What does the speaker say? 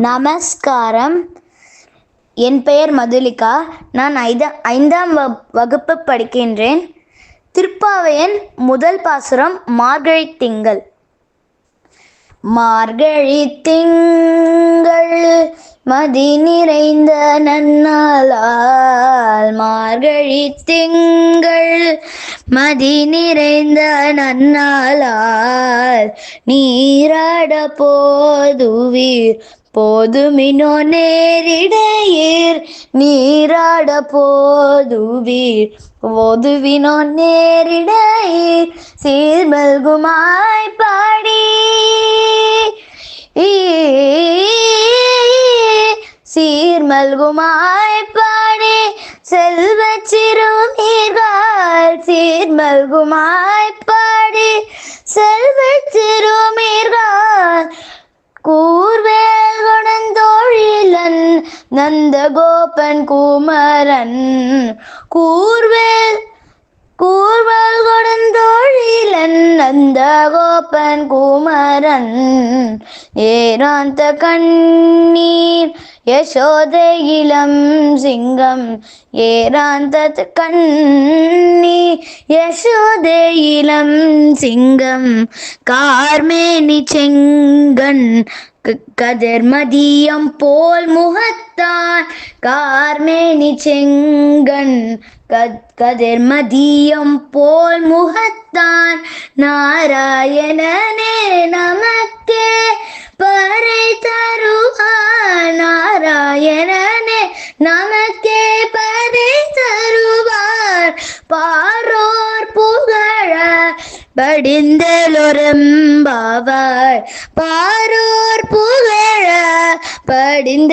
நமஸ்காரம். என் பெயர் மதுலிகா. நான் ஐந்தாம் வகுப்பு படிக்கின்றேன். திருப்பாவையின் முதல் பாசுரம் மார்கழி திங்கள். மார்கழி திங்கள் மதி நிறைந்த நன்னாளால், மார்கழி திங்கள் மதி நிறைந்த நன்னாளால், நீராட போதுவீர் போதுமினோ நேரிடையீர், நீராட போதுவீர் போதுவினோ நேரிடையீர், சீர்மல்குமாய் பாடி சீர்மல்குமாய் பாடி செல்வச் சிறுமீர்கள், சீர்மல்குமாய் பாடி செல்வச் சிறுமீர்கள், கூர்வேல் கொடந்தோழிலன் நந்தகோபன் குமரன், கூர்வேல் கொடந்தோழிலன் நந்தகோபன் குமரன், ஏராந்த கண்ணீர் யசோதை இளம் சிங்கம், ஏராந்த கண்ணீர் யசோதை இளம் சிங்கம், கார்மேனி செங்கண் கதிர் மதியம் போல் முகத்தான், கார்மேனி செங்கண் கதிர் மதியம் போல் முகத்தான், நாராயணனே நமக்கே பறை தருவார், நாராயணனே நமக்கே பறை தருவார், பாரோர் புகழ படிந்தேலொரெம்பாவாய், பாரோர் புகழ படிந்தேலொரெம்பாவாய்.